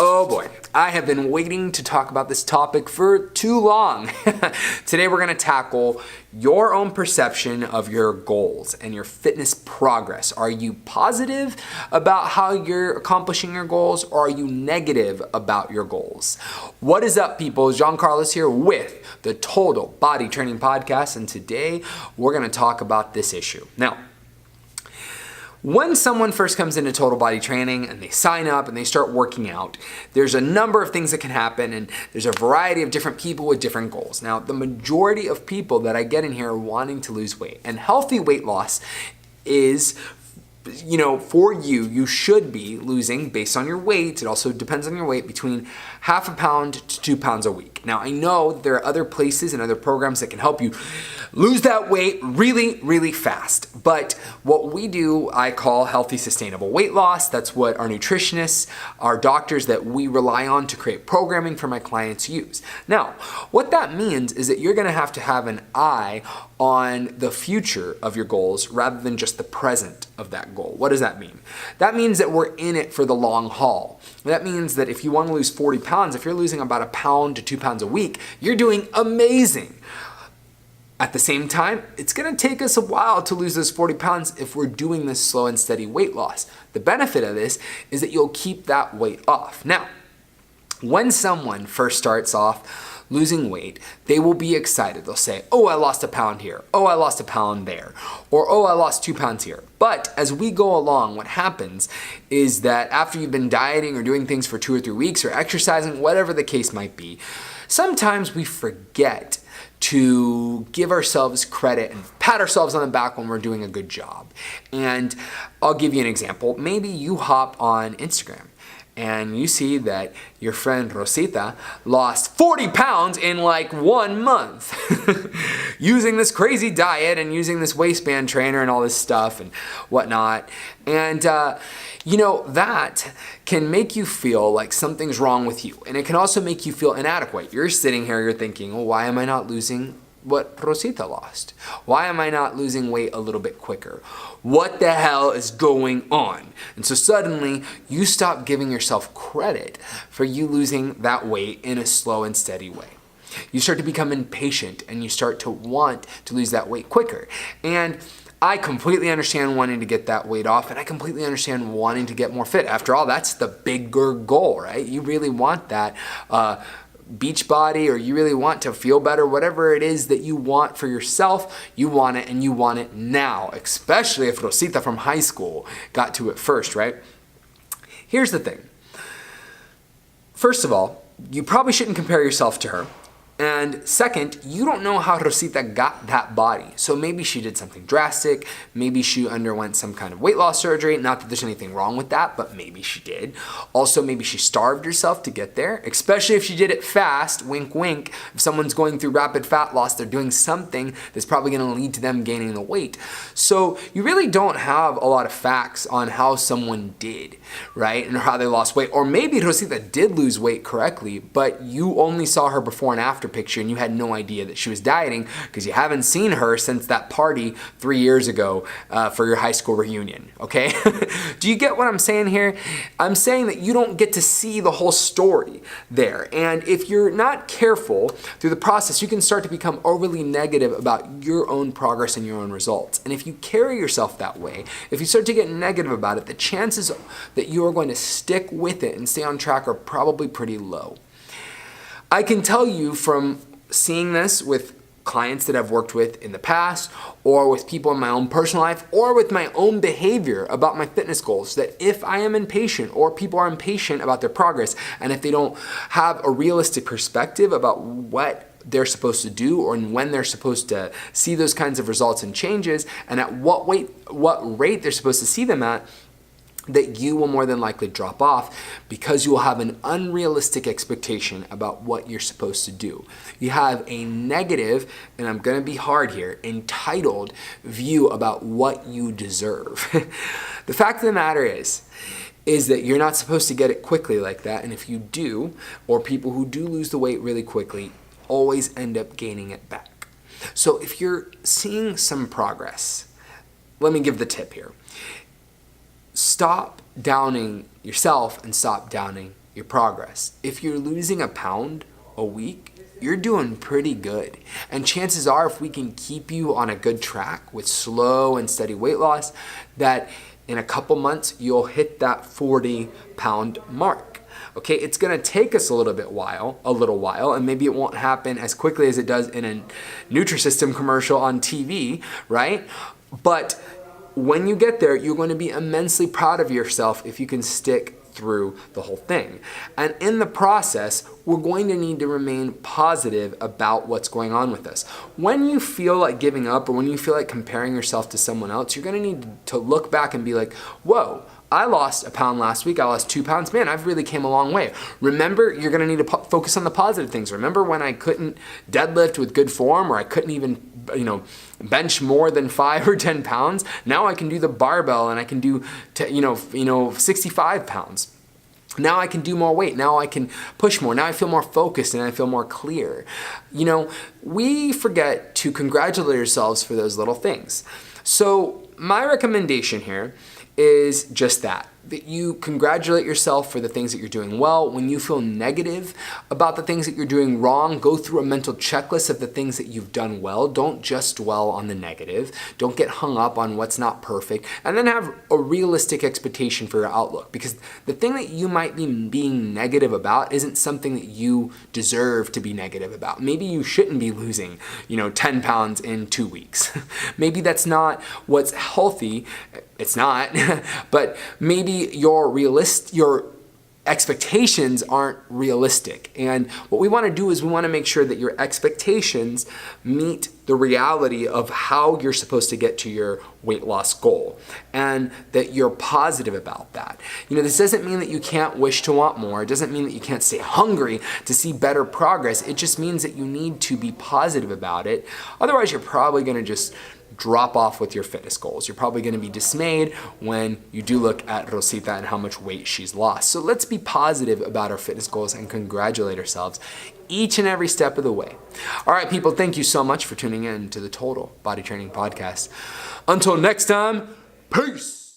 Oh boy, I have been waiting to talk about this topic for too long. Today we're going to tackle your own perception of your goals and your fitness progress. Are you positive about how you're accomplishing your goals, or are you negative about your goals? What is up, people? Jean Carlos here with the Total Body Training Podcast, and today we're going to talk about this issue. Now, when someone first comes into total body training and they sign up and they start working out, there's a number of things that can happen, and there's a variety of different people with different goals. Now, the majority of people that I get in here are wanting to lose weight, and healthy weight loss is, for you should be losing, based on your weight, it also depends on your weight, between half a pound to 2 pounds a week. Now, I know there are other places and other programs that can help you lose that weight really, really fast. But what we do, I call healthy, sustainable weight loss. That's what our nutritionists, our doctors that we rely on to create programming for my clients use. Now, what that means is that you're gonna have to have an eye on the future of your goals rather than just the present of that goal. What does that mean? That means that we're in it for the long haul. That means that if you want to lose 40 pounds, if you're losing about 1 pound to 2 pounds a week, you're doing amazing. At the same time, it's going to take us a while to lose those 40 pounds if we're doing this slow and steady weight loss. The benefit of this is that you'll keep that weight off. Now, when someone first starts off losing weight, they will be excited. They'll say, oh, I lost 1 pound here. Oh, I lost 1 pound there. Or, oh, I lost 2 pounds here. But as we go along, what happens is that after you've been dieting or doing things for 2 or 3 weeks or exercising, whatever the case might be, sometimes we forget to give ourselves credit and pat ourselves on the back when we're doing a good job. And I'll give you an example. Maybe you hop on Instagram and you see that your friend Rosita lost 40 pounds in like 1 month using this crazy diet and using this waistband trainer and all this stuff and whatnot. And that can make you feel like something's wrong with you. And it can also make you feel inadequate. You're sitting here, you're thinking, well, why am I not losing what Rosita lost? Why am I not losing weight a little bit quicker? What the hell is going on? And so suddenly you stop giving yourself credit for you losing that weight in a slow and steady way. You start to become impatient and you start to want to lose that weight quicker. And I completely understand wanting to get that weight off, and I completely understand wanting to get more fit. After all, that's the bigger goal, right? You really want that beach body, or you really want to feel better, whatever it is that you want for yourself, you want it, and you want it now, especially if Rosita from high school got to it first, right? Here's the thing. First of all, you probably shouldn't compare yourself to her. And second, you don't know how Rosita got that body. So maybe she did something drastic. Maybe she underwent some kind of weight loss surgery. Not that there's anything wrong with that, but maybe she did. Also, maybe she starved herself to get there, especially if she did it fast. Wink, wink. If someone's going through rapid fat loss, they're doing something that's probably going to lead to them gaining the weight. So you really don't have a lot of facts on how someone did, right? And how they lost weight. Or maybe Rosita did lose weight correctly, but you only saw her before and after picture and you had no idea that she was dieting because you haven't seen her since that party 3 years ago for your high school reunion, okay? Do you get what I'm saying here? I'm saying that you don't get to see the whole story there. And if you're not careful through the process, you can start to become overly negative about your own progress and your own results. And if you carry yourself that way, if you start to get negative about it, the chances that you are going to stick with it and stay on track are probably pretty low. I can tell you from seeing this with clients that I've worked with in the past, or with people in my own personal life, or with my own behavior about my fitness goals, that if I am impatient or people are impatient about their progress, and if they don't have a realistic perspective about what they're supposed to do or when they're supposed to see those kinds of results and changes, and at what rate they're supposed to see them at, that you will more than likely drop off because you will have an unrealistic expectation about what you're supposed to do. You have a negative, and I'm going to be hard here, entitled view about what you deserve. The fact of the matter is that you're not supposed to get it quickly like that, and if you do, or people who do lose the weight really quickly, always end up gaining it back. So if you're seeing some progress, let me give the tip here. Stop downing yourself and stop downing your progress. If you're losing a pound a week, you're doing pretty good. And chances are, if we can keep you on a good track with slow and steady weight loss, that in a couple months, you'll hit that 40-pound mark. Okay, it's gonna take us a little while, and maybe it won't happen as quickly as it does in a Nutrisystem commercial on TV, right? But when you get there, you're going to be immensely proud of yourself if you can stick through the whole thing. And in the process, we're going to need to remain positive about what's going on with us. When you feel like giving up or when you feel like comparing yourself to someone else, you're going to need to look back and be like, whoa, I lost a pound last week. I lost 2 pounds. Man, I've really came a long way. Remember, you're going to need to focus on the positive things. Remember when I couldn't deadlift with good form, or I couldn't even, bench more than 5 or 10 pounds? Now I can do the barbell and I can do, 65 pounds. Now I can do more weight. Now I can push more. Now I feel more focused and I feel more clear. We forget to congratulate ourselves for those little things. So my recommendation here is just that you congratulate yourself for the things that you're doing well. When you feel negative about the things that you're doing wrong, go through a mental checklist of the things that you've done well. Don't just dwell on the negative. Don't get hung up on what's not perfect. And then have a realistic expectation for your outlook, because the thing that you might be being negative about isn't something that you deserve to be negative about. Maybe you shouldn't be losing, 10 pounds in 2 weeks. Maybe that's not what's healthy. It's not, but maybe your expectations aren't realistic. And what we want to do is we want to make sure that your expectations meet the reality of how you're supposed to get to your weight loss goal, and that you're positive about that. This doesn't mean that you can't wish to want more. It doesn't mean that you can't stay hungry to see better progress. It just means that you need to be positive about it. Otherwise, you're probably going to just drop off with your fitness goals. You're probably going to be dismayed when you do look at Rosita and how much weight she's lost. So let's be positive about our fitness goals and congratulate ourselves each and every step of the way. All right, people, thank you so much for tuning in to the Total Body Training Podcast. Until next time, peace.